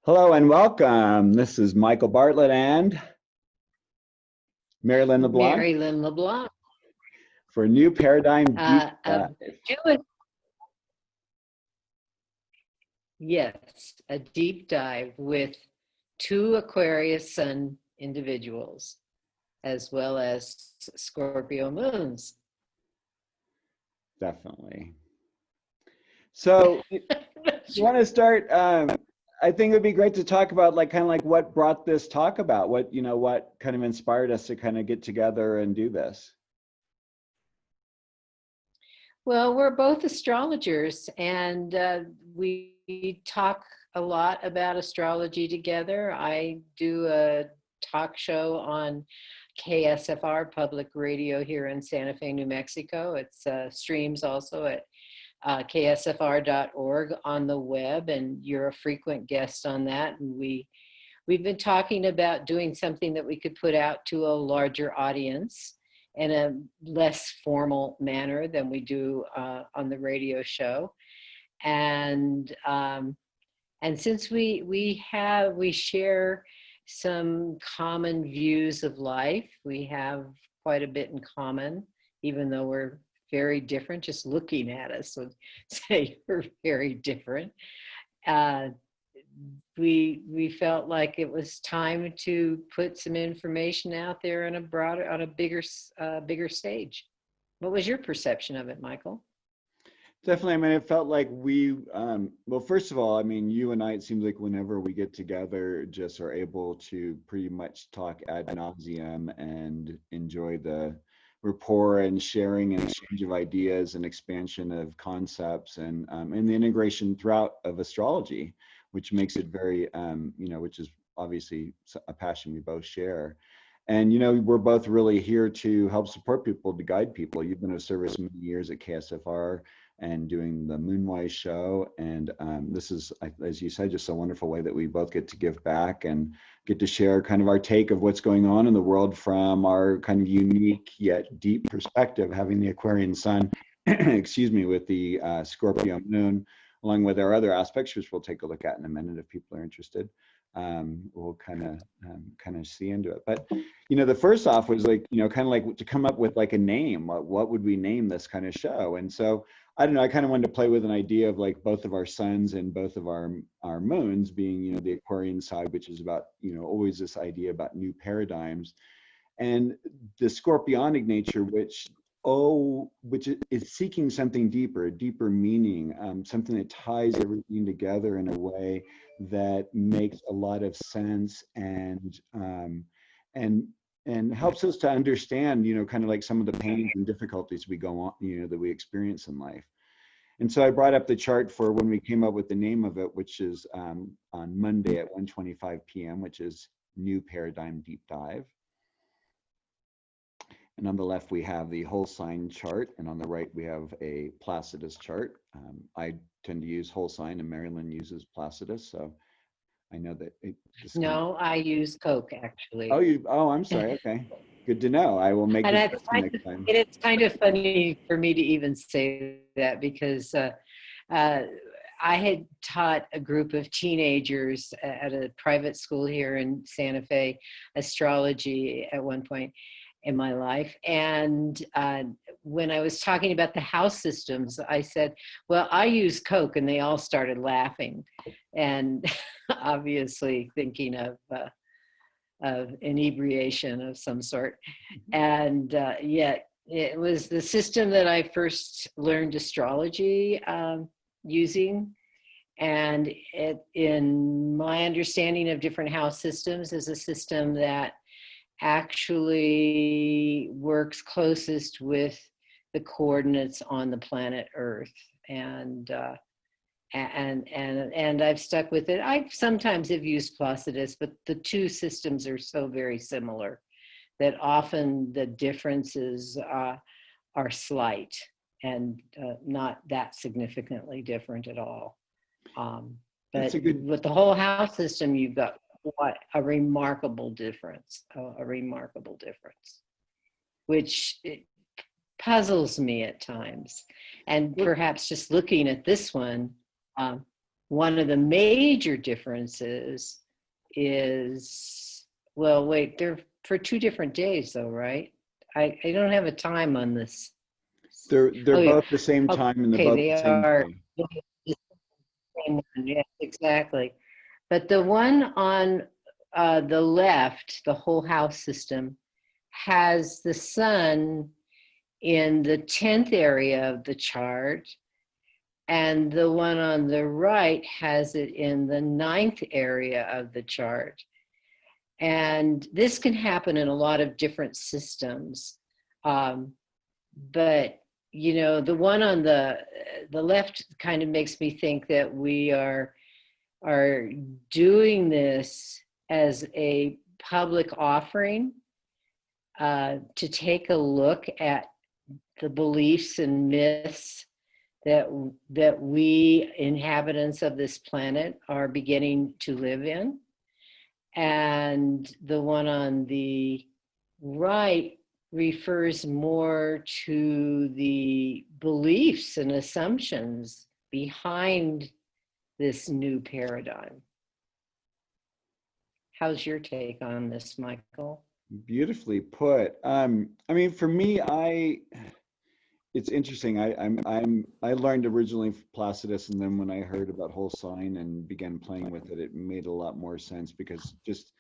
Hello and welcome. This is Michael Bartlett and Merrylin LeBlanc Merrylin LeBlanc. for a new paradigm deep dive. Yes, a deep dive with two Aquarius Sun individuals, as well as Scorpio moons. Definitely. So you want to start, I think it would be great to talk about kind of what brought this talk about, what kind of inspired us to kind of get together and do this. Well, we're both astrologers, and we talk a lot about astrology together. I do a talk show on KSFR public radio here in Santa Fe, New Mexico. It's streams also at ksfr.org on the web, and you're a frequent guest on that. And we've been talking about doing something that we could put out to a larger audience in a less formal manner than we do on the radio show. And since we share some common views of life, we have quite a bit in common, even though we're very different. Just looking at us would say we're very different. We felt like it was time to put some information out there on a bigger stage. What was your perception of it, Michael? Definitely. I mean, it felt like well, first of all, I mean, you and I, it seems like whenever we get together, just are able to pretty much talk ad nauseum and enjoy the rapport and sharing and exchange of ideas and expansion of concepts and the integration throughout of astrology, which makes it very, which is obviously a passion we both share. And, we're both really here to help support people, to guide people. You've been of service many years at KSFR and doing the Moonwise show. And this is, as you said, just a wonderful way that we both get to give back and get to share kind of our take of what's going on in the world from our kind of unique yet deep perspective, having the Aquarian sun, excuse me, with the Scorpio moon, along with our other aspects, which we'll take a look at in a minute if people are interested. We'll kind of see into it. But, the first off was kind of like to come up with like a name. What would we name this kind of show? And so, I don't know, I kind of wanted to play with an idea of like both of our suns and both of our moons being, the Aquarian side, which is about, always this idea about new paradigms, and the Scorpionic nature, which is seeking something deeper, a deeper meaning, something that ties everything together in a way that makes a lot of sense and helps us to understand, kind of like some of the pains and difficulties we go on, that we experience in life. And so I brought up the chart for when we came up with the name of it, which is on Monday at 1:25 p.m., which is New Paradigm Deep Dive. And on the left, we have the whole sign chart. And on the right, we have a Placidus chart. I tend to use whole sign and Merrylin uses Placidus. So I know that. No, I use Coke actually. Oh, I'm sorry. Okay. Good to know. I will make it next time. It's kind of funny for me to even say that because I had taught a group of teenagers at a private school here in Santa Fe astrology at one point in my life. And when I was talking about the house systems, I said, well, I use Coke, and they all started laughing and obviously thinking of inebriation of some sort. And yet it was the system that I first learned astrology using. And in my understanding of different house systems, is a system that actually works closest with the coordinates on the planet Earth. And I've stuck with it. I sometimes have used Placidus, but the two systems are so very similar that often the differences are slight and not that significantly different at all. But with the whole house system, you've got a remarkable difference, which it puzzles me at times. And perhaps just looking at this one, one of the major differences is, well, wait, they're for 2 different days though, right? I don't have a time on this. They're Oh, yeah. both the same time and they're Okay, both they the same are day. the same one. Yes, exactly. But the one on the left, the whole house system, has the sun in the 10th area of the chart, and the one on the right has it in the 9th area of the chart. And this can happen in a lot of different systems. But you know, the one on the left kind of makes me think that we are doing this as a public offering to take a look at the beliefs and myths that we inhabitants of this planet are beginning to live in. And the one on the right refers more to the beliefs and assumptions behind this new paradigm. How's your take on this, Michael? Beautifully put. I mean, for me, it's interesting. I learned originally Placidus, and then when I heard about whole sign and began playing with it, it made a lot more sense because just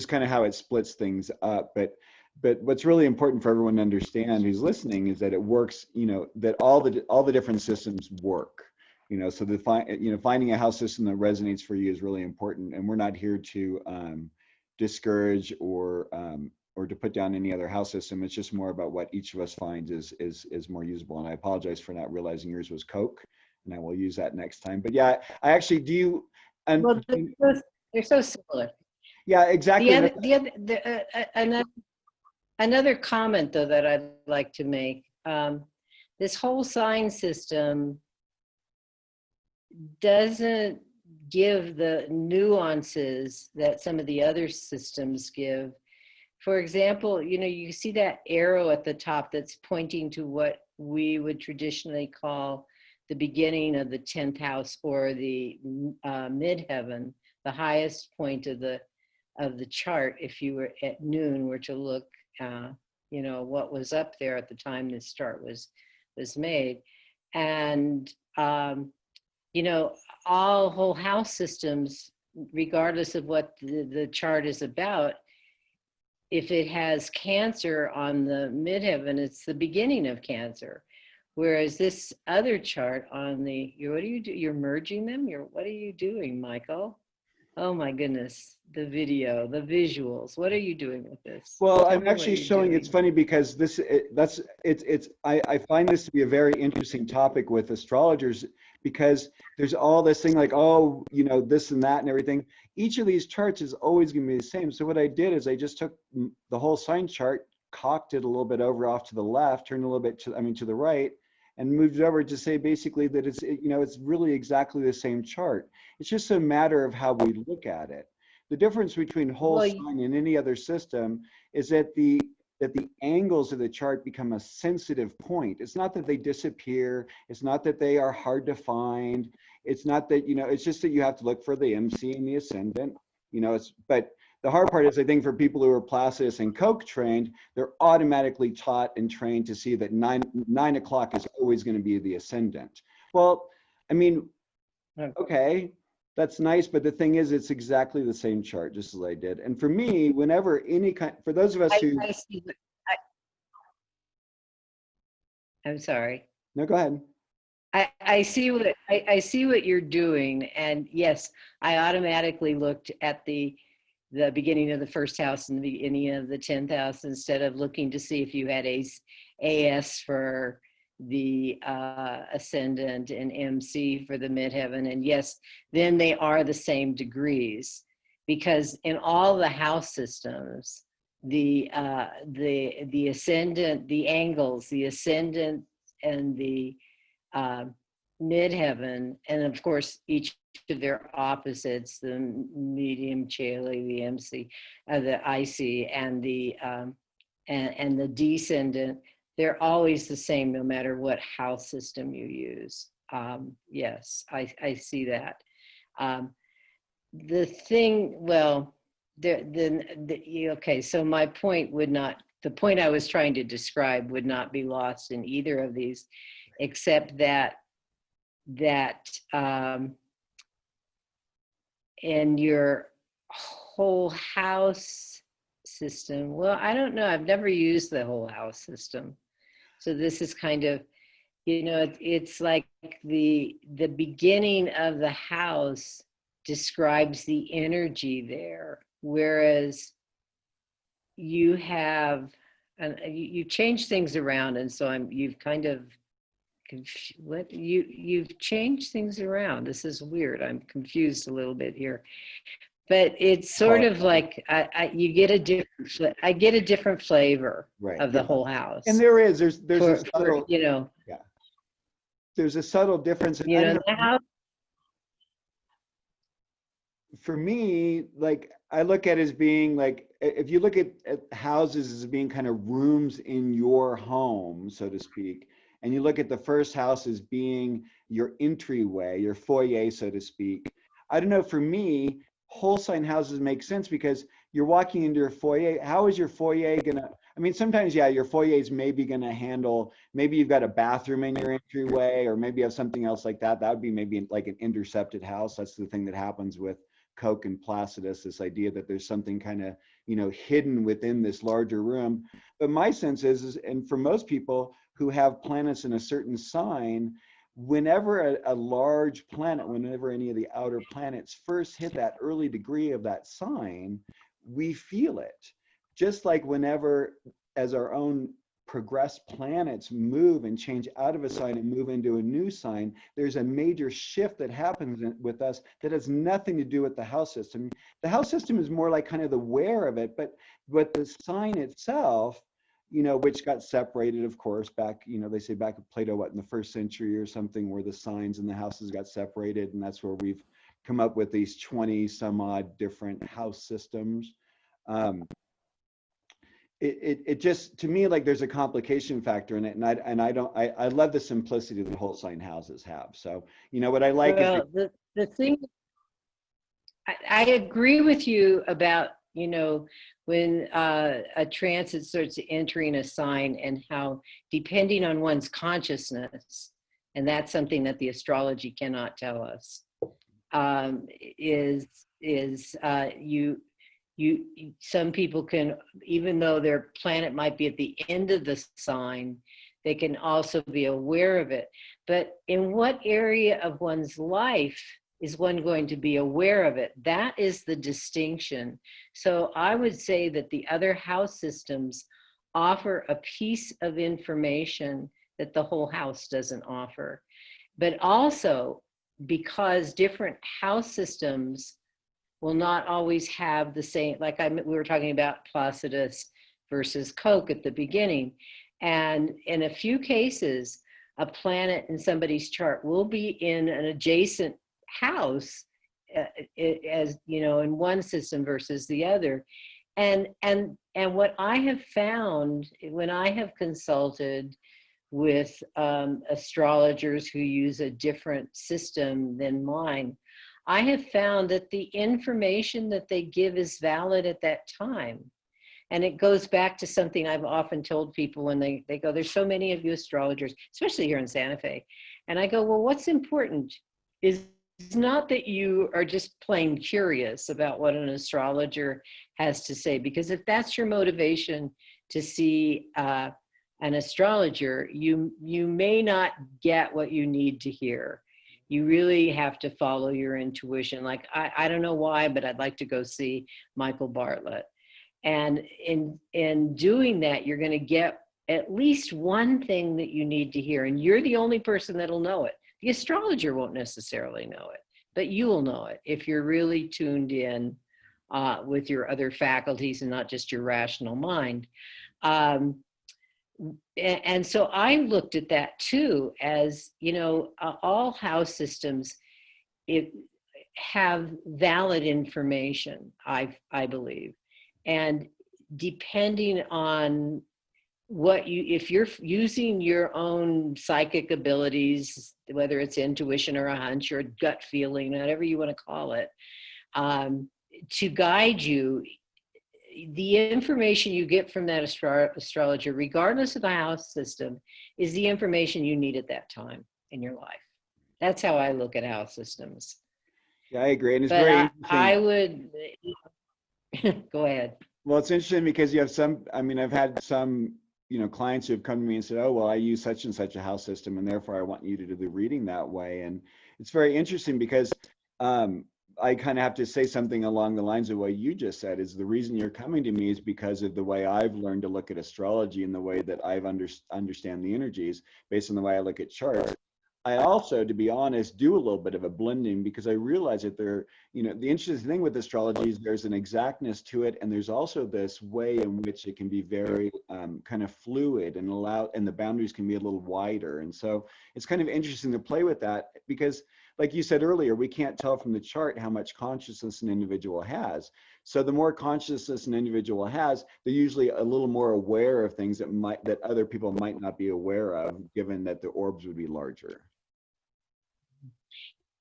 kind of how it splits things up. But what's really important for everyone to understand who's listening is that it works. You know, that all the different systems work. You know, so finding a house system that resonates for you is really important, and we're not here to discourage or to put down any other house system. It's just more about what each of us finds is more usable. And I apologize for not realizing yours was Coke, and I will use that next time. But yeah, I actually do. And well, they're so similar. Yeah, exactly. Another comment though that I'd like to make. This whole sign system doesn't give the nuances that some of the other systems give. For example, you know, you see that arrow at the top that's pointing to what we would traditionally call the beginning of the 10th house, or the midheaven, the highest point of the chart. If you were at noon were to look, you know, what was up there at the time this chart was made. And you know, all whole house systems, regardless of what the chart is about, if it has Cancer on the midheaven, it's the beginning of Cancer. Whereas this other chart on the, what do you do? You're merging them? What are you doing, Michael? Oh my goodness, the video, the visuals. What are you doing with this? Well, I'm actually showing, it's funny because I find this to be a very interesting topic with astrologers, because there's all this thing like, oh, you know, this and that and everything. Each of these charts is always going to be the same. So what I did is I just took the whole sign chart, cocked it a little bit over off to the left, turned a little bit to the right, and moved it over to say basically that it's really exactly the same chart. It's just a matter of how we look at it. The difference between whole sign and any other system is that the angles of the chart become a sensitive point. It's not that they disappear. It's not that they are hard to find. It's not that, you know, it's just that you have to look for the MC and the ascendant. You know, but the hard part is, I think, for people who are Placidus and Koch trained, they're automatically taught and trained to see that 9 o'clock is always going to be the ascendant. Well, I mean, okay, that's nice, but the thing is, it's exactly the same chart, just as I did. And for me, whenever for those of us who, I'm sorry. No, go ahead. I see what you're doing, and yes, I automatically looked at the beginning of the first house and the beginning of the 10th house, instead of looking to see if you had AS for the ascendant and MC for the midheaven. And yes, then they are the same degrees, because in all the house systems, the ascendant, the angles, the ascendant and the midheaven, and of course each of their opposites, the medium Caeli, the MC, the IC, and the and the descendant, they're always the same no matter what house system you use. Yes, I see that. The thing, well, okay, so my point would not, the point I was trying to describe would not be lost in either of these, except that in your whole house system, well, I don't know, I've never used the whole house system. So this is kind of, you know, it's like the beginning of the house describes the energy there, whereas you have, and you change things around, and so you've kind of, what, you've changed things around. This is weird. I'm confused a little bit here, but it's sort of like you get a different, I get a different flavor of the whole house. And there's a subtle, you know, there's a subtle difference. You know, the house. For me, like, I look at it as being like, if you look at houses as being kind of rooms in your home, so to speak, and you look at the first house as being your entryway, your foyer, so to speak. I don't know, for me, whole sign houses make sense because you're walking into your foyer. How is your foyer gonna, I mean, sometimes, yeah, your foyer is maybe gonna handle, maybe you've got a bathroom in your entryway, or maybe you have something else like that. That would be maybe like an intercepted house. That's the thing that happens with Koch and Placidus, this idea that there's something kind of, you know, hidden within this larger room. But my sense is, and for most people who have planets in a certain sign, whenever a large planet, whenever any of the outer planets first hit that early degree of that sign, we feel it. Just like whenever, as our own progressed planets move and change out of a sign and move into a new sign, there's a major shift that happens with us that has nothing to do with the house system. The house system is more like kind of the where of it, but the sign itself, you know, which got separated, of course, back, you know, they say back at Plato, what, in the 1st century or something, where the signs and the houses got separated, and that's where we've come up with these 20 some odd different house systems. It just, to me, like, there's a complication factor in it, and I love the simplicity that whole sign houses have. So, you know, what I like is the thing, I agree with you about, you know, when a transit starts entering a sign, and how, depending on one's consciousness, and that's something that the astrology cannot tell us, some people can, even though their planet might be at the end of the sign, they can also be aware of it. But in what area of one's life is one going to be aware of it? That is the distinction. So I would say that the other house systems offer a piece of information that the whole house doesn't offer. But also, because different house systems will not always have the same, like we were talking about Placidus versus Koch at the beginning. And in a few cases, a planet in somebody's chart will be in an adjacent house, as you know, in one system versus the other. And what I have found when I have consulted with astrologers who use a different system than mine, I have found that the information that they give is valid at that time. And it goes back to something I've often told people when they go, there's so many of you astrologers, especially here in Santa Fe. And I go, well, what's important is not that you are just plain curious about what an astrologer has to say, because if that's your motivation to see an astrologer, you may not get what you need to hear. You really have to follow your intuition. Like, I don't know why, but I'd like to go see Michael Bartlett. And in doing that, you're going to get at least one thing that you need to hear. And you're the only person that'll know it. The astrologer won't necessarily know it, but you will know it if you're really tuned in with your other faculties and not just your rational mind. And so I looked at that too, as, you know, all house systems have valid information, I believe. And depending on if you're using your own psychic abilities, whether it's intuition or a hunch or a gut feeling, whatever you want to call it, to guide you, the information you get from that astrologer, regardless of the house system, is the information you need at that time in your life. That's how I look at house systems. Yeah, I agree. And it's But very interesting. I would, go ahead. Well, it's interesting because you have some, I mean, I've had some, clients who have come to me and said, oh, well, I use such and such a house system, and therefore I want you to do the reading that way. And it's very interesting because I kind of have to say something along the lines of what you just said, is the reason you're coming to me is because of the way I've learned to look at astrology and the way that I've understand the energies based on the way I look at charts. I also, to be honest, do a little bit of a blending because I realize that the interesting thing with astrology is there's an exactness to it, and there's also this way in which it can be very kind of fluid and the boundaries can be a little wider. And so it's kind of interesting to play with that because, like you said earlier, we can't tell from the chart how much consciousness an individual has. So the more consciousness an individual has, they're usually a little more aware of things that other people might not be aware of, given that the orbs would be larger.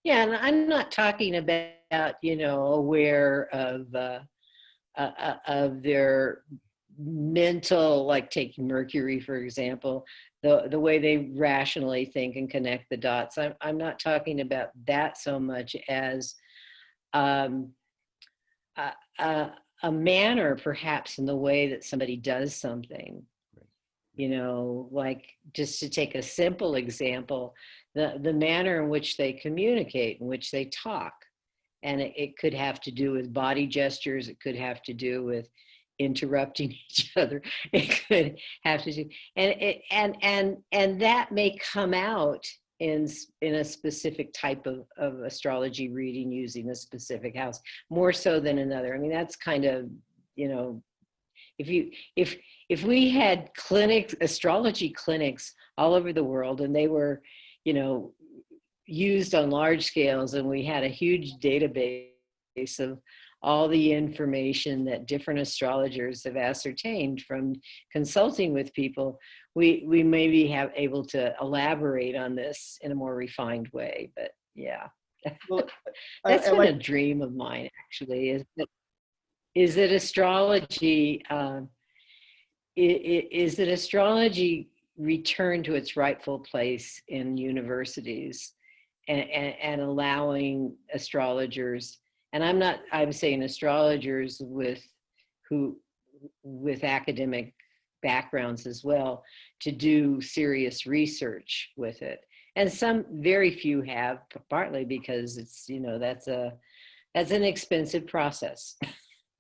Yeah, and I'm not talking about, aware of their mental, like taking Mercury, for example, the way they rationally think and connect the dots. I'm not talking about that so much as a manner, perhaps, in the way that somebody does something. Like just to take a simple example, the manner in which they communicate, in which they talk. And it could have to do with body gestures. It could have to do with interrupting each other. It could have to do, and that may come out in a specific type of astrology reading using a specific house, more so than another. I mean, that's kind of, if we had clinics, astrology clinics all over the world, and they were, used on large scales, and we had a huge database of all the information that different astrologers have ascertained from consulting with people, we maybe have able to elaborate on this in a more refined way. But yeah, well, that's been a dream of mine, actually, is that astrology is that astrology return to its rightful place in universities and allowing astrologers, and I'm saying astrologers with academic backgrounds as well, to do serious research with it. And some, very few have, partly because it's, that's an expensive process.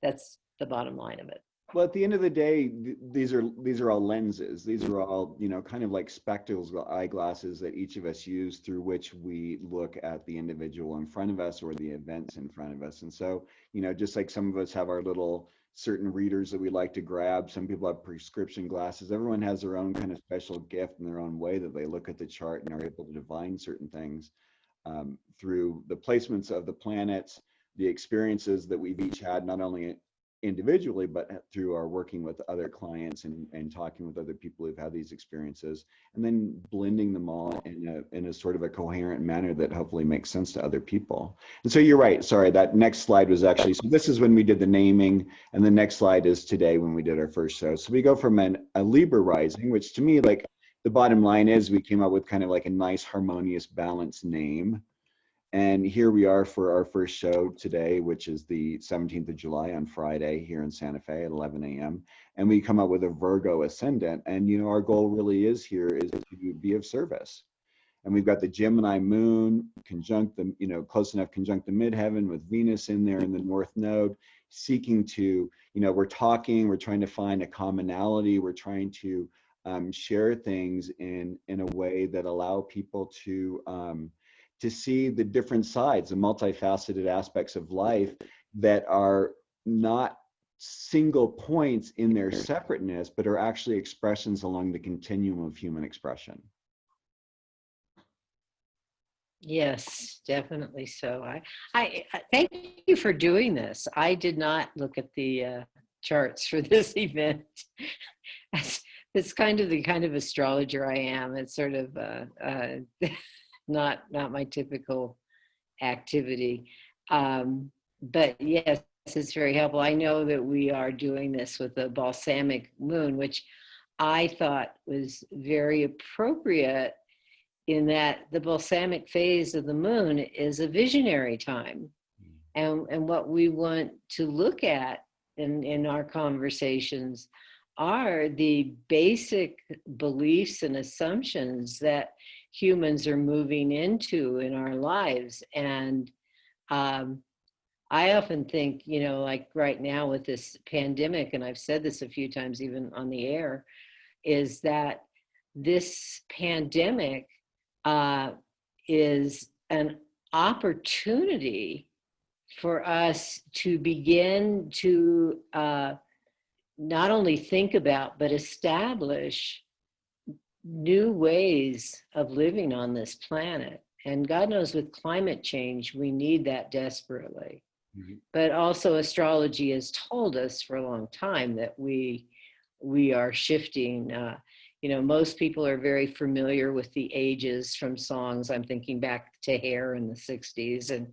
That's the bottom line of it. Well, at the end of the day, these are all lenses. These are all, kind of like spectacles, eyeglasses that each of us use through which we look at the individual in front of us or the events in front of us. And so, just like some of us have our little certain readers that we like to grab, some people have prescription glasses. Everyone has their own kind of special gift in their own way that they look at the chart and are able to divine certain things through the placements of the planets, the experiences that we've each had, not only individually, but through our working with other clients and talking with other people who've had these experiences, and then blending them all in a sort of a coherent manner that hopefully makes sense to other people. And so you're right. Sorry, that next slide was actually, so this is when we did the naming, and the next slide is today when we did our first show. So we go from a Libra rising, which to me, like the bottom line is we came up with kind of like a nice, harmonious, balanced name. And here we are for our first show today, which is the 17th of July on Friday here in Santa Fe at 11 a.m. And we come up with a Virgo ascendant. And, our goal really is to be of service. And we've got the Gemini moon conjunct the, close enough conjunct the midheaven with Venus in there in the North Node, seeking to, we're trying to find a commonality. We're trying to share things in a way that allow people to see the different sides, the multifaceted aspects of life that are not single points in their separateness, but are actually expressions along the continuum of human expression. Yes, definitely so. I thank you for doing this. I did not look at the charts for this event. it's kind of the kind of astrologer I am. It's sort of not my typical activity. But yes, it's very helpful. I know that we are doing this with the balsamic moon, which I thought was very appropriate in that the balsamic phase of the moon is a visionary time. And what we want to look at in our conversations are the basic beliefs and assumptions that humans are moving into in our lives. And I often think, you know, like right now with this pandemic, and I've said this a few times even on the air, is that this pandemic is an opportunity for us to begin to not only think about, but establish new ways of living on this planet. And God knows with climate change, we need that desperately. Mm-hmm. But also astrology has told us for a long time that we are shifting. You know, most people are very familiar with the ages from songs. I'm thinking back to Hair in the 60s, and,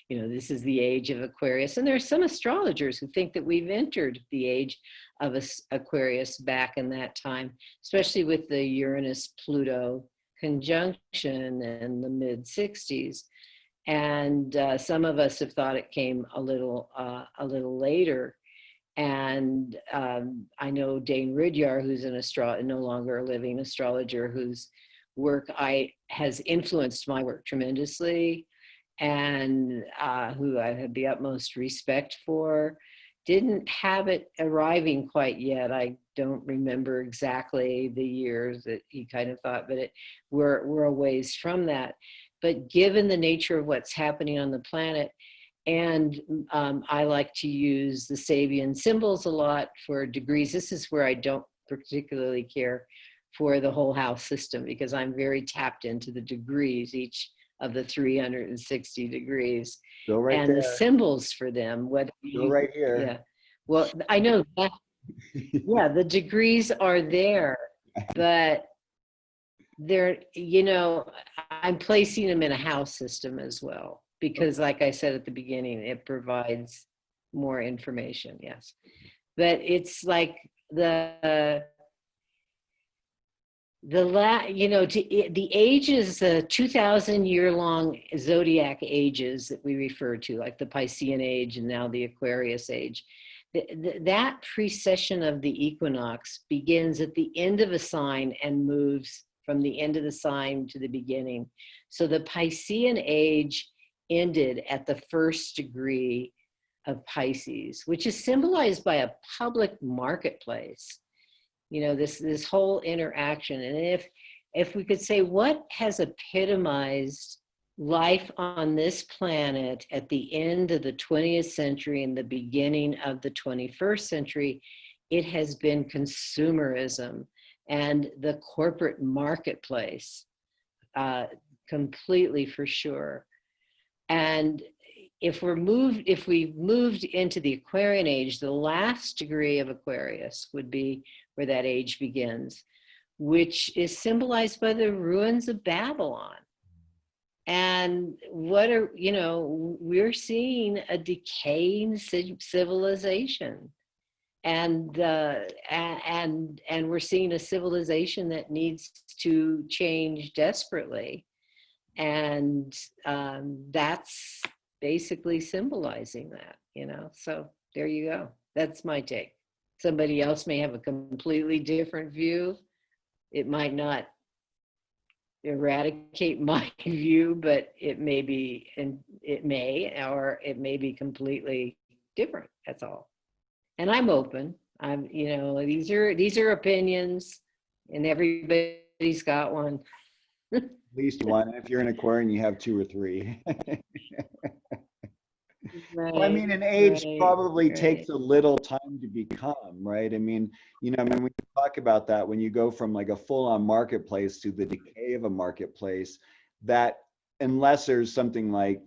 you know, this is the age of Aquarius. And there are some astrologers who think that we've entered the age of Aquarius back in that time, especially with the Uranus-Pluto conjunction in the mid-60s. And some of us have thought it came a little later. And I know Dane Rudyard, who's no longer a living astrologer, whose work has influenced my work tremendously, and who I have the utmost respect for, didn't have it arriving quite yet. I don't remember exactly the years that he kind of thought, but we're a ways from that. But given the nature of what's happening on the planet, and I like to use the Sabian symbols a lot for degrees. This is where I don't particularly care for the whole house system, because I'm very tapped into the degrees, each of the 360 degrees. Go right and there. The symbols for them. Go right here. Yeah. Well, I know that. Yeah, the degrees are there, but they're, you know, I'm placing them in a house system as well, because like I said at the beginning, it provides more information. Yes. But it's like the age is the 2,000-year-long zodiac ages that we refer to, like the Piscean age and now the Aquarius age. That precession of the equinox begins at the end of a sign and moves from the end of the sign to the beginning. So the Piscean age ended at the first degree of Pisces, which is symbolized by a public marketplace. You know, this whole interaction. And if we could say what has epitomized life on this planet at the end of the 20th century and the beginning of the 21st century, it has been consumerism and the corporate marketplace, completely for sure. And if we've moved into the Aquarian age, the last degree of Aquarius would be where that age begins, which is symbolized by the ruins of Babylon. And we're seeing a decaying civilization, and we're seeing a civilization that needs to change desperately, and that's basically symbolizing that, you know. So there you go. That's my take. Somebody else may have a completely different view. It might not eradicate my view, but it may be, and it may be completely different. That's all. And I'm open. These are opinions, and everybody's got one. At least one. If you're an Aquarian, you have 2 or 3. Right, well, I mean, an age probably takes a little time to become, right? I mean, when we talk about that, when you go from like a full-on marketplace to the decay of a marketplace, that unless there's something like,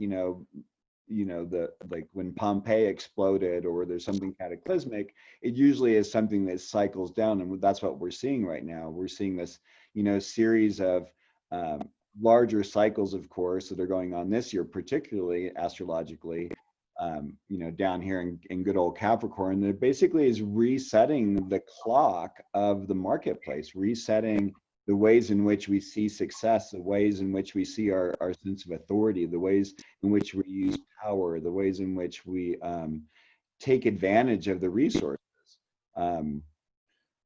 you know, like when Pompeii exploded or there's something cataclysmic, it usually is something that cycles down, and that's what we're seeing right now. We're seeing this, you know, series of um, larger cycles, of course, that are going on this year, particularly astrologically, you know, down here in good old Capricorn, that basically is resetting the clock of the marketplace, resetting the ways in which we see success, the ways in which we see our sense of authority, the ways in which we use power, the ways in which we take advantage of the resources. Um,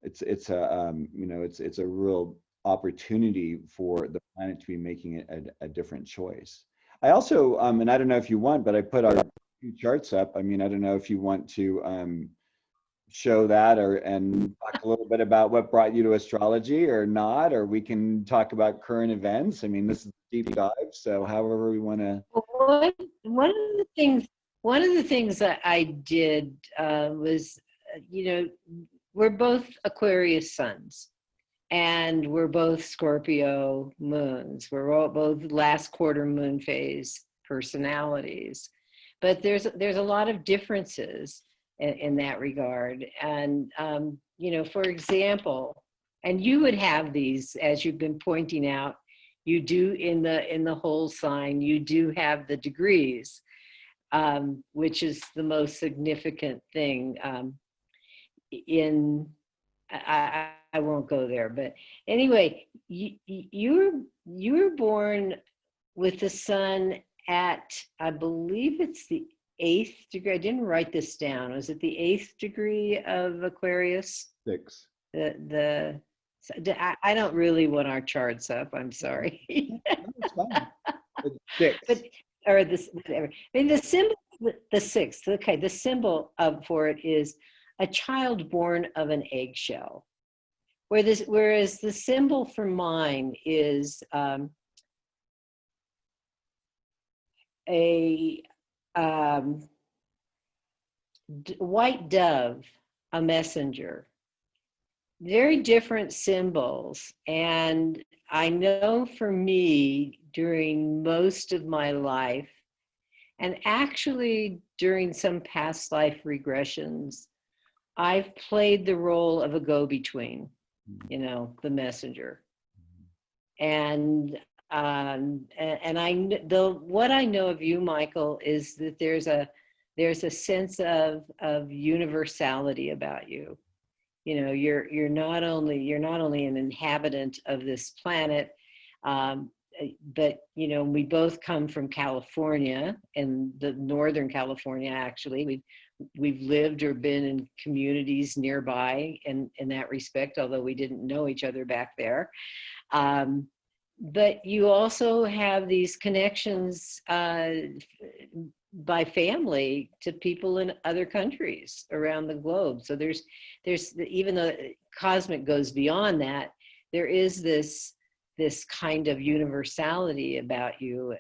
it's a you know, it's a real opportunity for the planet to be making a different choice. I also and I don't know if you want, but I put our two charts up. I mean, I don't know if you want to show that or and talk a little bit about what brought you to astrology or not, or we can talk about current events. I mean, this is a deep dive, so however we want to. Well, one of the things that I did was, you know, we're both Aquarius suns, and we're both Scorpio moons. We're all both last quarter moon phase personalities, but there's a lot of differences in that regard. And you know, for example, and you would have these, as you've been pointing out, you do in the whole sign, you do have the degrees, which is the most significant thing. I won't go there, but anyway, you were born with the sun at, I believe it's the 8th degree. I didn't write this down. Was it the 8th degree of Aquarius? 6. I don't really want our charts up. I'm sorry. No, it's fine. It's 6. But or this whatever. I mean, the symbol, the 6th. Okay, the symbol for it is a child born of an eggshell. Whereas the symbol for mine is a white dove, a messenger. Very different symbols. And I know for me, during most of my life, and actually during some past life regressions, I've played the role of a go-between, you know, the messenger. And what I know of you, Michael, is that there's a sense of universality about you. You know, you're not only an inhabitant of this planet, but you know, we both come from California, and the Northern California. Actually, we've lived or been in communities nearby in that respect, although we didn't know each other back there. But you also have these connections by family to people in other countries around the globe. So there's even though cosmic goes beyond that, there is this kind of universality about you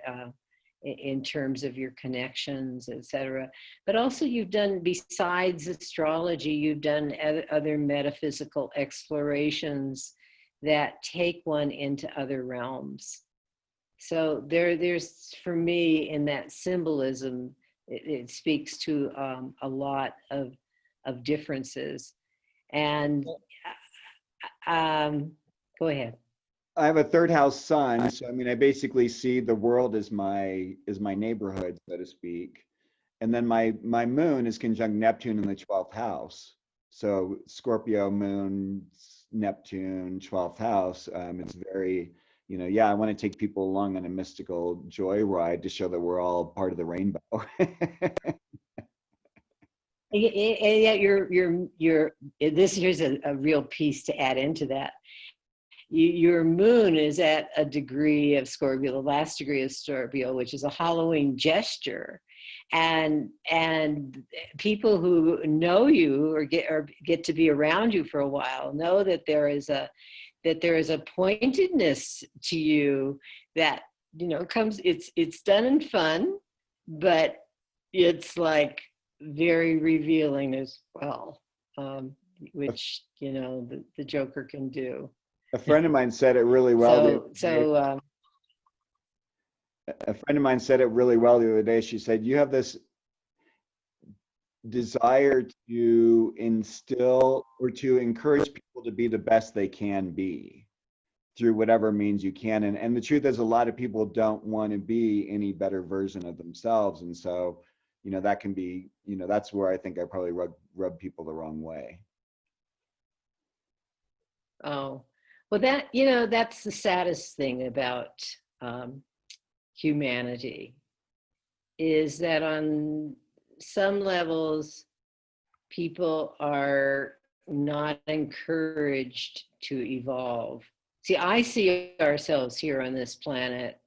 in terms of your connections, etc. But also you've done, besides astrology, you've done other metaphysical explorations that take one into other realms. So there's, for me, in that symbolism, it speaks to a lot of differences. And go ahead. I have a third house sun, so I mean, I basically see the world as my neighborhood, so to speak. And then my moon is conjunct Neptune in the 12th house. So Scorpio moon, Neptune, 12th house. It's very, you know, yeah, I want to take people along on a mystical joyride to show that we're all part of the rainbow. And yet here's a real piece to add into that. Your moon is at a degree of Scorpio, the last degree of Scorpio, which is a Halloween gesture. And people who know you or get to be around you for a while know that there is a pointedness to you that, you know, comes, it's done in fun, but it's like very revealing as well, which, you know, the Joker can do. A friend of mine said it really well. A friend of mine said it really well the other day. She said, you have this desire to instill or to encourage people to be the best they can be through whatever means you can. And the truth is, a lot of people don't want to be any better version of themselves. And so, that can be, that's where I think I probably rub people the wrong way. Oh, well, that's the saddest thing about humanity, is that on some levels, people are not encouraged to evolve. See, I see ourselves here on this planet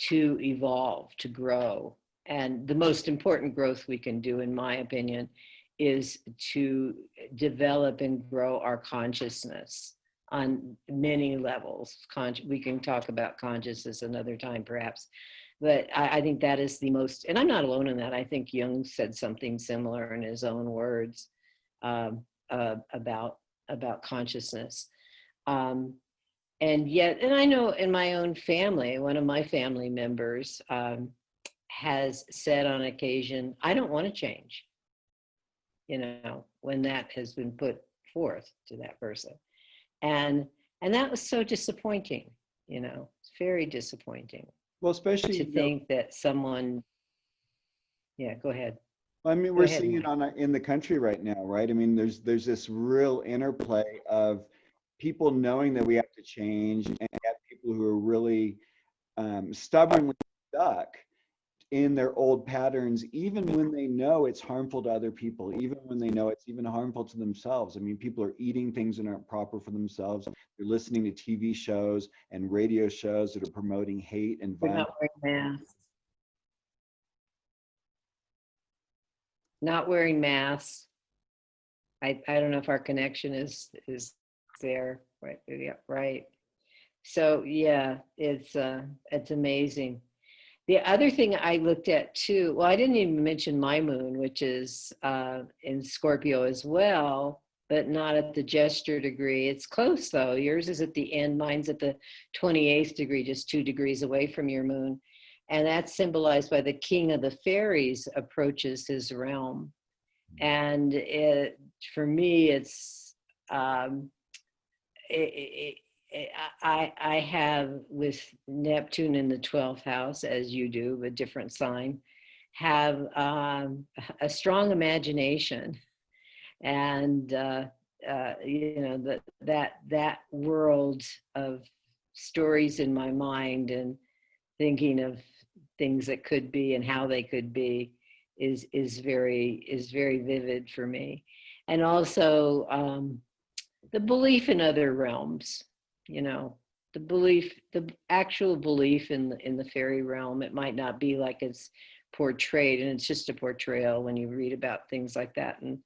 to evolve, to grow. And the most important growth we can do, in my opinion, is to develop and grow our consciousness on many levels. We can talk about consciousness another time, perhaps. But I think that is the most, and I'm not alone in that. I think Jung said something similar in his own words about consciousness. And yet, and I know in my own family, one of my family members has said on occasion, I don't want to change, when that has been put forth to that person. And that was so disappointing, it's very disappointing. Well, especially to think that someone, go ahead. I mean, we're seeing it in the country right now, right? I mean, there's this real interplay of people knowing that we have to change, and yet people who are really stubbornly stuck in their old patterns, even when they know it's harmful to other people, even when they know it's even harmful to themselves. I mean, people are eating things that aren't proper for themselves. They're listening to TV shows and radio shows that are promoting hate and violence. Not wearing masks. Not wearing masks. I don't know if our connection is there. Right. Yeah. Right. So yeah, it's amazing. The other thing I looked at too, well, I didn't even mention my moon, which is in Scorpio as well, but not at the gesture degree. It's close though. Yours is at the end, mine's at the 28th degree, just 2 degrees away from your moon. And that's symbolized by the king of the fairies approaches his realm. And for me, it's, I have, with Neptune in the 12th house, as you do, a different sign, have a strong imagination, and that world of stories in my mind and thinking of things that could be and how they could be is very vivid for me. And also the belief in other realms, the actual belief in the fairy realm. It might not be like it's portrayed, and it's just a portrayal when you read about things like that and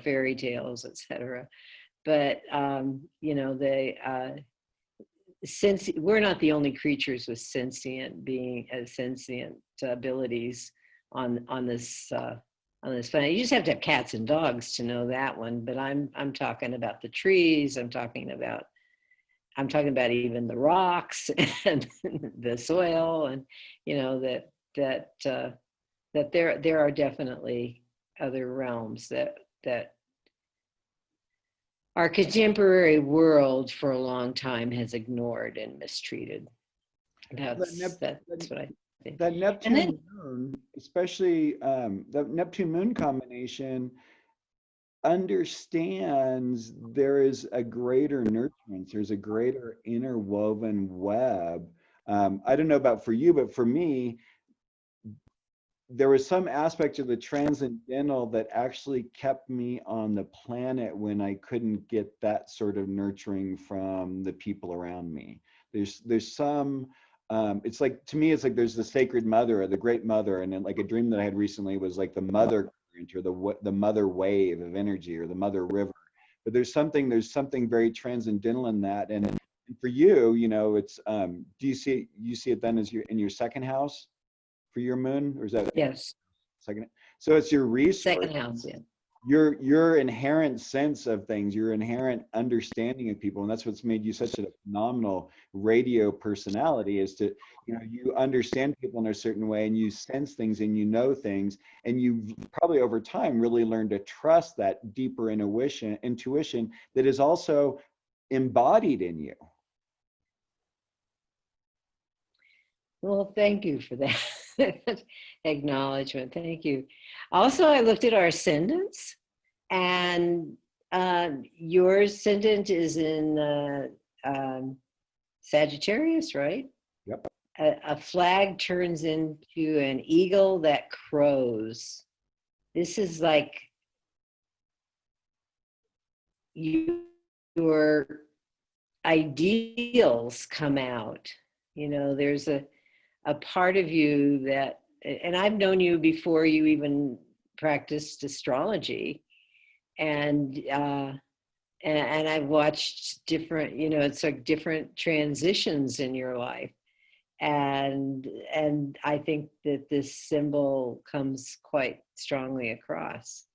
fairy tales, etc. But since we're not the only creatures with sentient abilities on this planet. You just have to have cats and dogs to know that one. But I'm talking about the trees. I'm talking about even the rocks and the soil, and that there are definitely other realms that our contemporary world for a long time has ignored and mistreated. That's what I think. That Neptune moon, especially the Neptune moon combination, understands there is a greater nurturance, there's a greater interwoven web. I don't know about for you, but for me, there was some aspect of the transcendental that actually kept me on the planet when I couldn't get that sort of nurturing from the people around me. There's some, it's like, to me, it's like there's the sacred mother or the great mother. And then like a dream that I had recently was like the mother current or the mother wave of energy or the mother river. But there's something very transcendental in that. And for you, it's, do you see it then as in your second house for your moon, or is that? Yes. Second. So it's your resource. Second house, yeah. your inherent sense of things, your inherent understanding of people, and that's what's made you such a phenomenal radio personality, is to, you know, you understand people in a certain way and you sense things and you know things, and you've probably over time really learned to trust that deeper intuition that is also embodied in you. Well, thank you for that acknowledgement. Thank you. Also, I looked at our ascendants, and your ascendant is in Sagittarius, right? Yep. A flag turns into an eagle that crows. This is like your ideals come out. You know, there's a part of you that, and I've known you before you even practiced astrology, and I've watched different, you know, it's like different transitions in your life, and I think that this symbol comes quite strongly across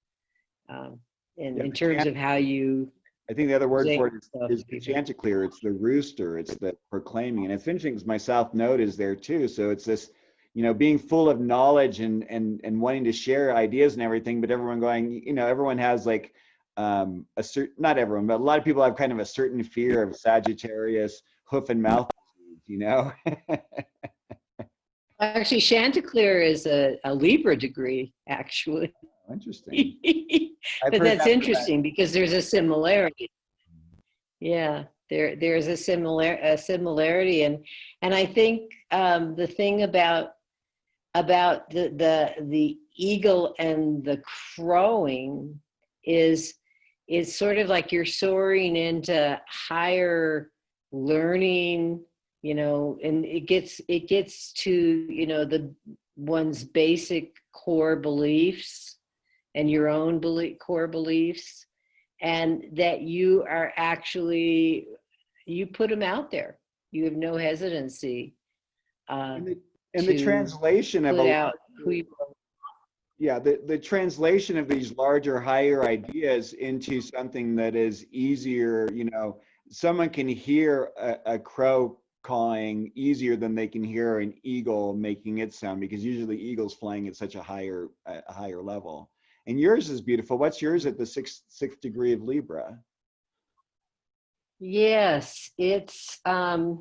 in terms of how you. I think the other word for it is the people. Chanticleer. It's the rooster. It's the proclaiming. And it's interesting because my South Node is there too. So it's this, you know, being full of knowledge and wanting to share ideas and everything, but everyone going, you know, everyone has like a certain, not everyone, but a lot of people have kind of a certain fear of Sagittarius hoof and mouth disease, you know? Actually, Chanticleer is a Libra degree, actually. Interesting. But that's interesting because there's a similarity. Yeah, there's a similarity, and I think the thing about the eagle and the crowing is sort of like you're soaring into higher learning, you know, and it gets to, you know, the one's basic core beliefs and your own core beliefs, and that you are actually, you put them out there. You have no hesitancy. And the translation of the translation of these larger, higher ideas into something that is easier, you know, someone can hear a crow cawing easier than they can hear an eagle making its sound, because usually eagles flying at such a higher level. And yours is beautiful. What's yours at the sixth degree of Libra? Yes, it's the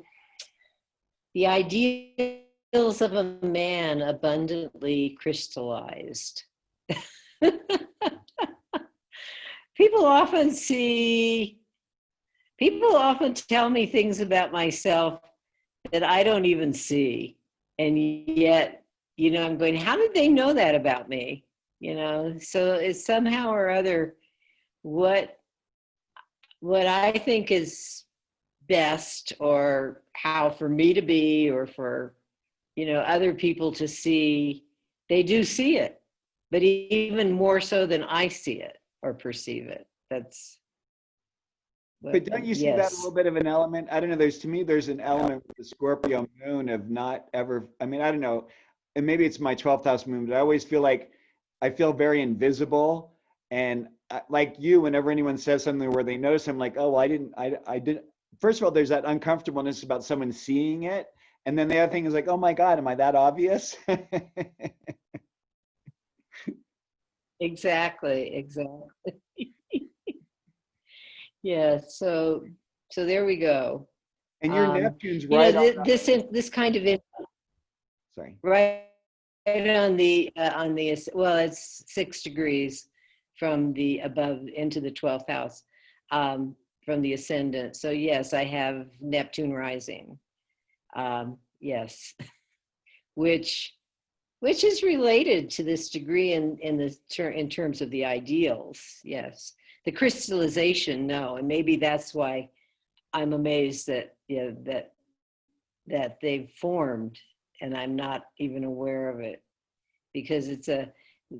ideals of a man abundantly crystallized. People often tell me things about myself that I don't even see. And yet, you know, I'm going, how did they know that about me? You know, so it's somehow or other what I think is best, or how for me to be, or for, you know, other people to see, they do see it, but even more so than I see it or perceive it. That's But don't you see that a little bit of an element? I don't know. To me, there's an element with the Scorpio moon of not ever, I mean, I don't know, and maybe it's my 12th house moon, but I always feel like I feel very invisible. And like you, whenever anyone says something where they notice, I'm like, oh, well, I didn't. First of all, there's that uncomfortableness about someone seeing it. And then the other thing is like, oh my God, am I that obvious? Exactly. Yeah, so there we go. And your Neptune's right, you know, this kind of sorry, right on the well, it's 6 degrees from the above into the 12th house, from the ascendant. So yes, I have Neptune rising. Yes, which is related to this degree in terms of the ideals. Yes, the crystallization, no, and maybe that's why I'm amazed that, you know, that they've formed and I'm not even aware of it, because the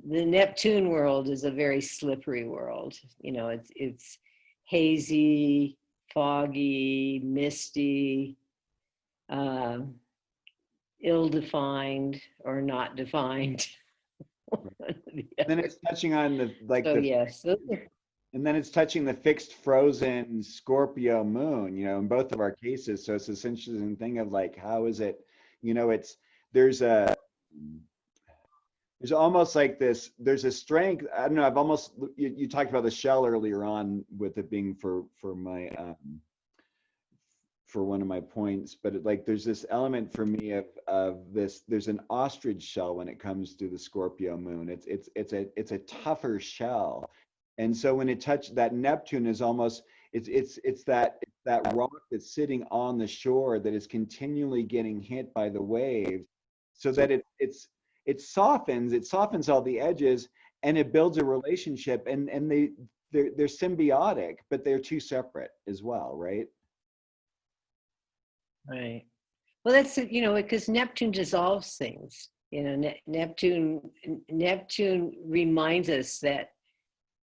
Neptune world is a very slippery world. You know, it's hazy, foggy, misty, ill-defined or not defined. then it's touching on the like So the yes, and then it's touching the fixed frozen Scorpio moon, in both of our cases. So it's this interesting thing of like, how is it, it's there's a there's almost like this, there's a strength. I don't know. I've almost you talked about the shell earlier on with it being for my for one of my points, but like there's this element for me of this. There's an ostrich shell when it comes to the Scorpio moon. It's a tougher shell, and so when it touched that Neptune is almost it's that rock that's sitting on the shore that is continually getting hit by the waves, so that it softens all the edges, and it builds a relationship, and they're symbiotic, but they're two separate as well, right? right. Well, that's, because Neptune dissolves things. Neptune reminds us that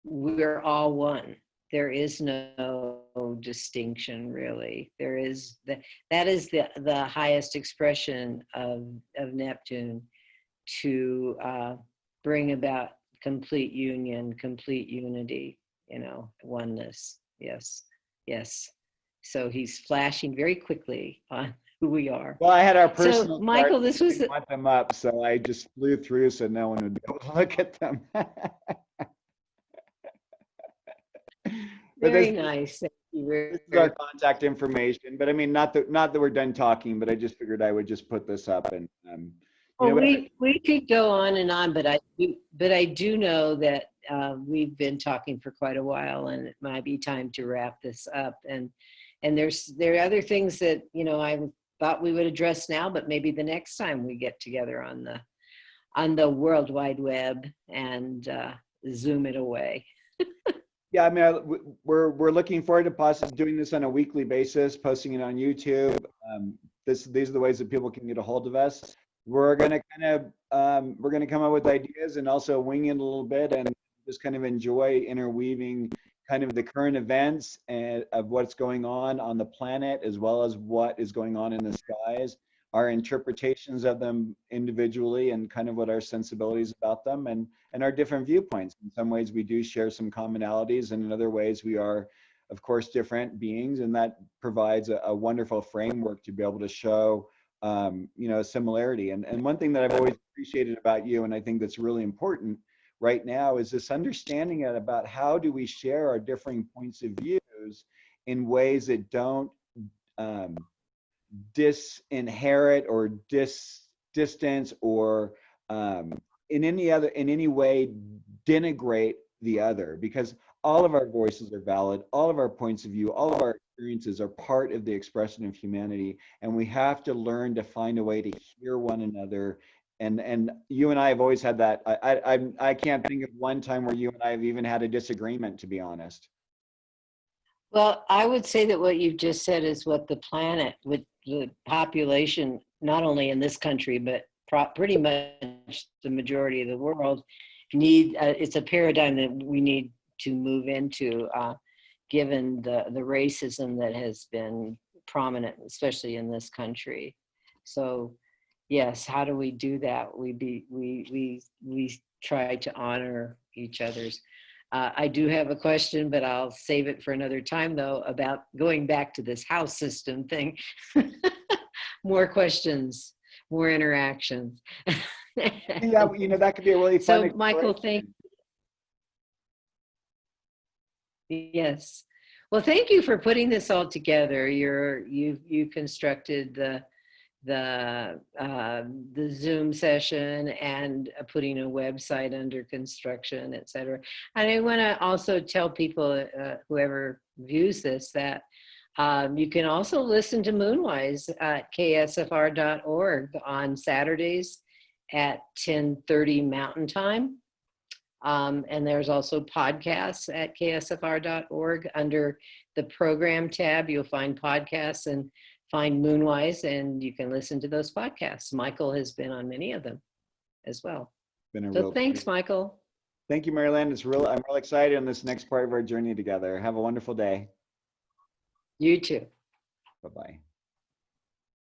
we're all one. There is no distinction, really. That is the highest expression of Neptune, to bring about complete union, complete unity, oneness. Yes, yes. So he's flashing very quickly on who we are. Well, I had our So, personal Michael, cards, this was didn't want them up, so I just flew through so no one would be able to look at them. But very nice. Thank you this is our contact information. But I mean, not that we're done talking, but I just figured I would just put this up, and Well, we could go on and on, but I do know that we've been talking for quite a while, and it might be time to wrap this up. And there are other things that I thought we would address now, but maybe the next time we get together on the World Wide Web and Zoom it away. Yeah, I mean, we're looking forward to possibly doing this on a weekly basis, posting it on YouTube. These are the ways that people can get a hold of us. We're gonna come up with ideas and also wing it a little bit, and just kind of enjoy interweaving kind of the current events and of what's going on the planet, as well as what is going on in the skies, our interpretations of them individually, and kind of what our sensibilities about them, and our different viewpoints. In some ways we do share some commonalities, and in other ways we are, of course, different beings, and that provides a wonderful framework to be able to show similarity. And one thing that I've always appreciated about you, and I think that's really important right now, is this understanding about how do we share our differing points of views in ways that don't disinherit or distance or in any way denigrate the other, because all of our voices are valid, all of our points of view, all of our experiences are part of the expression of humanity, and we have to learn to find a way to hear one another. And you and I have always had that. I can't think of one time where you and I have even had a disagreement, to be honest. Well, I would say that what you've just said is what the planet, with the population, not only in this country, but pretty much the majority of the world, need. It's a paradigm that we need to move into, given the racism that has been prominent, especially in this country. So, yes, how do we do that? We try to honor each other's. I do have a question, but I'll save it for another time, though, about going back to this house system thing. More questions, more interactions. Yeah, that could be a really fun. So, Michael, thank you. Yes. Well, thank you for putting this all together. You constructed the Zoom session and putting a website under construction, et cetera. And I want to also tell people, whoever views this, that you can also listen to Moonwise at ksfr.org on Saturdays at 10:30 Mountain Time. And there's also podcasts at ksfr.org. Under the program tab, you'll find podcasts and find Moonwise, and you can listen to those podcasts. Michael has been on many of them as well. So thanks, Michael. Thank you, Merrylin. I'm real excited on this next part of our journey together. Have a wonderful day. You too. Bye-bye.